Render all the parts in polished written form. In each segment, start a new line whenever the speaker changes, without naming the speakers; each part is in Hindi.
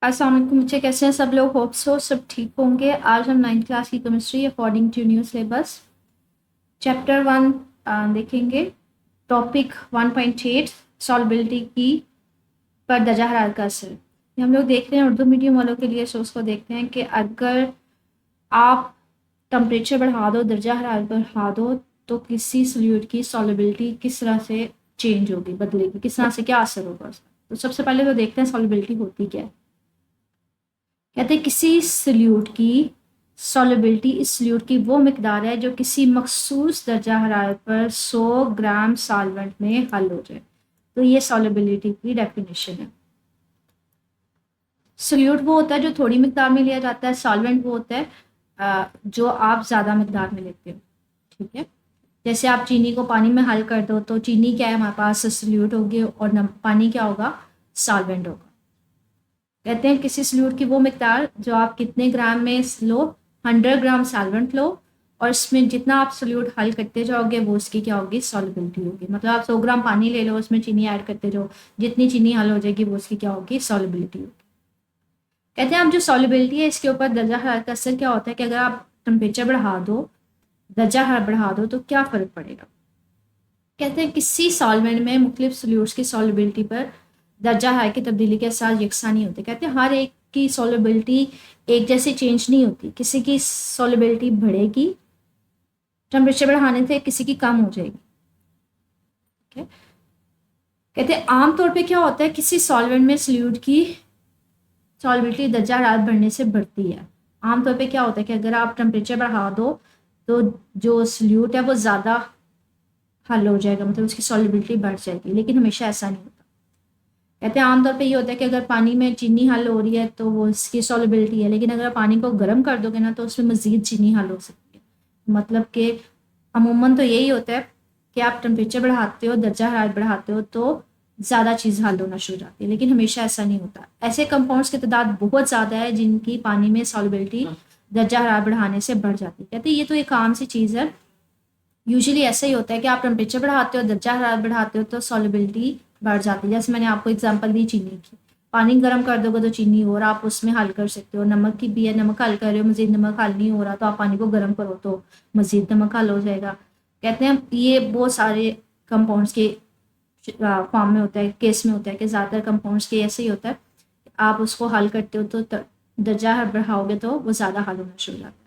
अस्सलाम वालेकुम बच्चे, कैसे हैं सब लोग? होप सो सब ठीक होंगे। आज हम 9th क्लास की chemistry according to new syllabus chapter 1 देखेंगे। टॉपिक 1.8 सॉल्युबिलिटी की पर दर्जा हरारत का असर। ये हम लोग देख रहे हैं उर्दू मीडियम वालों के लिए। सो उसको देखते हैं कि अगर आप टेम्परेचर बढ़ा दो, दर्जा हरारत बढ़ा दो, तो किसी सॉल्यूट की सॉल्युबिलिटी किस तरह से चेंज होगी, बदलेगी, किस तरह से, क्या असर होगा उसका। तो सबसे पहले तो देखते हैं सॉल्युबिलिटी होती क्या है। कहते हैं किसी सल्यूट की सॉल्युबिलिटी इस सल्यूट की वो मिकदार है जो किसी मखसूस दर्जा हरारत पर 100 ग्राम सॉल्वेंट में हल हो जाए। तो ये सॉल्युबिलिटी की डेफिनेशन है। सल्यूट वो होता है जो थोड़ी मिकदार में लिया जाता है, सॉल्वेंट वो होता है जो आप ज़्यादा मिकदार में लेते हो। ठीक है, जैसे आप चीनी को पानी में हल कर दो तो चीनी क्या है, हमारे पास सल्यूट होगी, और पानी क्या होगा, सॉल्वेंट होगा। कहते हैं किसी सल्यूट की वो मिकदार जो आप कितने ग्राम में लो, 100 ग्राम सॉल्वेंट लो, और इसमें जितना आप सल्यूट हल करते जाओगे वो उसकी क्या होगी, सॉल्युबिलिटी होगी। मतलब आप 100 ग्राम पानी ले लो, उसमें चीनी ऐड करते जाओ, जितनी चीनी हल हो जाएगी वो उसकी क्या होगी, सॉल्युबिलिटी होगी। कहते हैं अब जो सॉल्युबिलिटी है इसके ऊपर दर्जा हरारत का असर क्या होता है कि अगर आप टेम्परेचर बढ़ा दो, दर्जा हरारत बढ़ा दो, तो क्या फ़र्क पड़ेगा। कहते हैं किसी सॉल्वेंट में मुख्तलिफ सॉल्यूट्स की सॉल्युबिलिटी पर दर्जा हरारत की तब्दीली के साथ यकसा नहीं होते। कहते हैं हर एक की सॉल्युबिलिटी एक जैसे चेंज नहीं होती। किसी की सॉल्युबिलिटी बढ़ेगी टेम्परेचर बढ़ाने से, किसी की कम हो जाएगी। ठीक है, कहते हैं आमतौर पे क्या होता है, किसी सॉल्वेंट में सॉल्यूट की सॉल्युबिलिटी दर्जा हरारत बढ़ने से बढ़ती है। आमतौर पे क्या होता है कि अगर आप टेम्परेचर बढ़ा दो तो जो सॉल्यूट है वो ज़्यादा हल हो जाएगा, मतलब उसकी सॉल्युबिलिटी बढ़ जाएगी, लेकिन हमेशा ऐसा नहीं होता। कहते हैं आमतौर पे ये होता है कि अगर पानी में चीनी हल हो रही है तो वो इसकी सॉल्युबिलिटी है, लेकिन अगर पानी को गर्म कर दोगे ना तो उसमें मज़ीद चीनी हल हो सकती है। मतलब कि अमूमन तो यही होता है कि आप टेम्परेचर बढ़ाते हो, दर्जा हरारत बढ़ाते हो, तो ज़्यादा चीज़ हल होना शुरू हो जाती है, लेकिन हमेशा ऐसा नहीं होता। ऐसे कंपाउंड्स की तादाद बहुत ज़्यादा है जिनकी पानी में सॉल्युबिलिटी दर्जा हरारत बढ़ाने से बढ़ जाती है। कहते हैं ये तो एक आम सी चीज़ है। यूजुअली ऐसा ही होता है कि आप टेम्परेचर बढ़ाते हो, दर्जा हरारत बढ़ाते हो, तो सॉल्युबिलिटी बढ़ जाती है। जैसे मैंने आपको एग्जांपल दी चीनी की, पानी गर्म कर दोगे तो चीनी और आप उसमें हल कर सकते हो। नमक की भी है, नमक हल कर रहे हो, मज़ीद नमक हल नहीं हो रहा तो आप पानी को गर्म करो तो मज़ीद नमक हल हो जाएगा। कहते हैं ये बहुत सारे कंपाउंड्स के फॉर्म में होता है, केस में होता है कि ज़्यादातर कंपाउंड्स के ऐसे ही होता है। आप उसको हल करते हो तो दर्जा बढ़ाओगे तो वो ज़्यादा हल होना शुरू हो जाता है।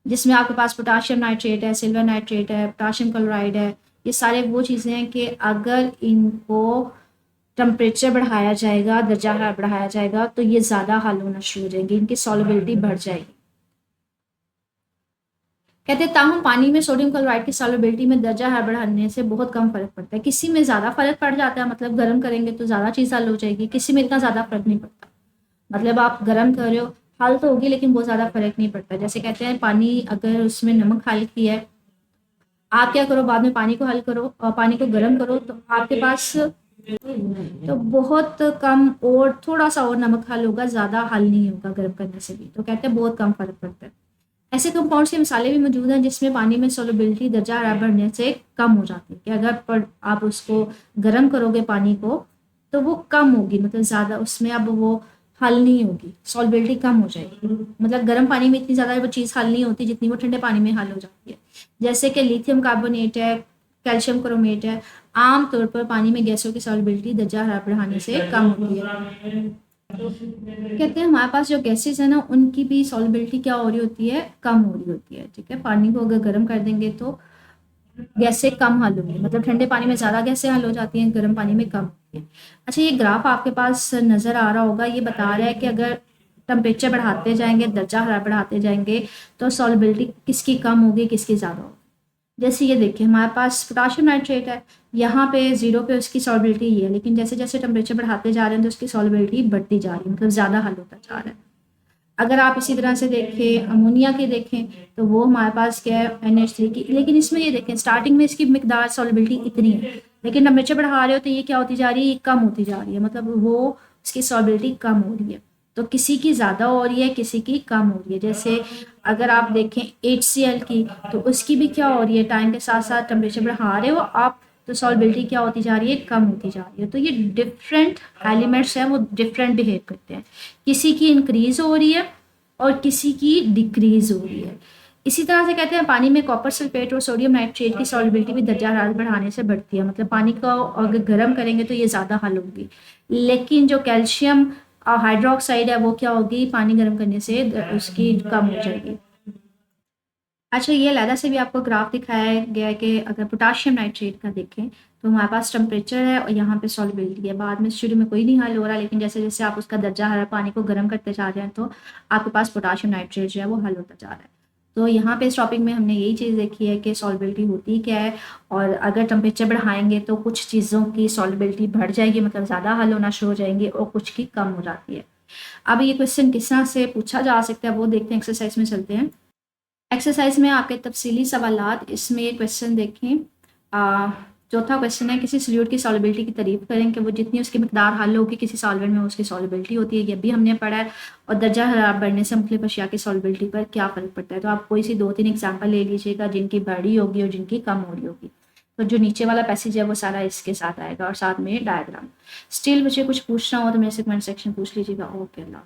जिसमें आपके पास पोटाशियम नाइट्रेट है, सिल्वर नाइट्रेट है, पोटाशियम क्लोराइड है। ये सारे वो चीज़ें हैं कि अगर इनको टेम्परेचर बढ़ाया जाएगा, दर्जा हरारत बढ़ाया जाएगा, तो ये ज़्यादा हल होना शुरू हो जाएंगे, इनकी सॉल्युबिलिटी बढ़ जाएगी। कहते हैं ताहम पानी में सोडियम क्लोराइड की सॉल्युबिलिटी में दर्जा हरारत बढ़ाने से बहुत कम फर्क पड़ता है। किसी में ज़्यादा फर्क पड़ जाता है, मतलब गर्म करेंगे तो ज़्यादा चीज़ हल हो जाएगी, किसी में इतना ज़्यादा फर्क नहीं पड़ता। मतलब आप गर्म कर रहे हो, हल तो होगी लेकिन बहुत ज़्यादा फर्क नहीं पड़ता। जैसे कहते हैं पानी अगर उसमें नमक हल किया है, आप क्या करो, बाद में पानी को हल करो और पानी को गर्म करो तो आपके पास तो बहुत कम और थोड़ा सा और नमक हल होगा, ज़्यादा हल नहीं होगा गर्म करने से भी। तो कहते हैं बहुत कम फर्क पड़ता है। ऐसे कंपाउंड्स की मिसालें भी मौजूद हैं जिसमें पानी में सोलबिलिटी दर्जा हरारत बढ़ने से कम हो जाती है कि अगर आप उसको गर्म करोगे पानी को तो वो कम होगी, मतलब ज़्यादा उसमें अब वो हल नहीं होगी, सॉल्युबिलिटी कम हो जाएगी। मतलब गर्म पानी में इतनी ज़्यादा वो चीज़ हल नहीं होती जितनी वो ठंडे पानी में हल हो जाती है। जैसे कि लिथियम कार्बोनेट है, कैल्शियम क्रोमेट है, आम तौर पर पानी में गैसों की सॉल्युबिलिटी दर्जा हरारत बढ़ाने से कम होती है। कहते हैं हमारे पास जो गैसेस है ना उनकी भी सॉल्युबिलिटी क्या हो रही होती है, कम हो रही होती है। ठीक है, पानी को अगर गर्म कर देंगे तो गैसें कम हल होंगी, मतलब ठंडे पानी में ज़्यादा गैसें हल हो जाती हैं, गर्म पानी में कम होती है। अच्छा, ये ग्राफ आपके पास नज़र आ रहा होगा, ये बता रहा है कि अगर टेम्परेचर बढ़ाते जाएंगे, दर्जा हरारत बढ़ाते जाएंगे, तो सॉल्युबिलिटी किसकी कम होगी, किसकी ज़्यादा होगी। जैसे ये देखिए हमारे पास पोटाशियम नाइट्रेट है, यहाँ पे जीरो पे उसकी सॉल्युबिलिटी ये है, लेकिन जैसे जैसे टेम्परेचर बढ़ाते जा रहे हैं तो उसकी सॉल्युबिलिटी बढ़ती जा रही है, मतलब ज़्यादा हल होता जा रहा है। अगर आप इसी तरह से देखें अमोनिया की देखें तो वो हमारे पास क्या है, NH3 की, लेकिन इसमें ये देखें स्टार्टिंग में इसकी मिकदार सॉल्युबिलिटी इतनी है, लेकिन टेम्परेचर बढ़ा रहे हो तो ये क्या होती जा रही है, कम होती जा रही है, मतलब वो उसकी सॉल्युबिलिटी कम हो रही है। तो किसी की ज़्यादा हो रही है, किसी की कम हो रही है। जैसे अगर आप देखें HCl की तो उसकी भी क्या हो रही है, टाइम के साथ साथ टेम्परेचर बढ़ा रहे हो आप तो सॉल्बिलिटी क्या होती जा रही है, कम होती जा रही है। तो ये डिफरेंट एलिमेंट्स हैं वो डिफरेंट बिहेव करते हैं, किसी की इंक्रीज हो रही है और किसी की डिक्रीज हो रही है। इसी तरह से कहते हैं पानी में कॉपर सल्फेट और सोडियम नाइट्रेट की सॉल्बिलिटी भी दर्जा हरारत बढ़ाने से बढ़ती है, मतलब पानी को अगर गर्म करेंगे तो ये ज़्यादा हल होगी, लेकिन जो कैल्शियम हाइड्रोक्साइड है वो क्या होगी, पानी गर्म करने से उसकी कम हो जाएगी। अच्छा, ये अलहदा से भी आपको ग्राफ दिखाया गया है कि अगर पोटाशियम नाइट्रेट का देखें तो हमारे पास टेम्परेचर है और यहाँ पे सॉल्बिलिटी है, बाद में शुरू में कोई नहीं हल हो रहा, लेकिन जैसे जैसे आप उसका दर्जा हरा पानी को गर्म करते जा रहे हैं तो आपके पास पोटाशियम नाइट्रेट जो है वो हल होता जा रहा है। तो यहाँ पे इस टॉपिक में हमने यही चीज़ देखी है कि सॉल्बिलिटी होती क्या है, और अगर टेम्परेचर बढ़ाएंगे तो कुछ चीज़ों की सॉल्बिलिटी बढ़ जाएगी, मतलब ज़्यादा हल होना शुरू हो जाएंगी, और कुछ की कम हो जाती है। अब ये क्वेश्चन किस तरह से पूछा जा सकता है वो देखते हैं, एक्सरसाइज में चलते हैं। एक्सरसाइज में आपके तफसीली सवालात, इसमें ये क्वेश्चन देखें। चौथा क्वेश्चन है, किसी सॉल्यूट की सॉल्युबिलिटी की तारीफ करें कि वो जितनी उसकी मिकदार हल होगी किसी सॉल्वेंट में उसकी सॉल्युबिलिटी होती है, ये भी हमने पढ़ा है। और दर्जा हरारत बढ़ने से मुख्तलिफ अशिया की सॉल्युबिलिटी पर क्या फ़र्क पड़ता है। तो आप कोई सी 2-3 एग्जाम्पल ले लीजिएगा जिनकी बढ़ी होगी और जिनकी कम हो रही होगी। तो जो नीचे वाला पैसेज है वो सारा इसके साथ आएगा और साथ में डायग्राम। स्टिल मुझे कुछ पूछना हो तो मेरे से कमेंट सेक्शन पूछ लीजिएगा। ओके, अल्लाह।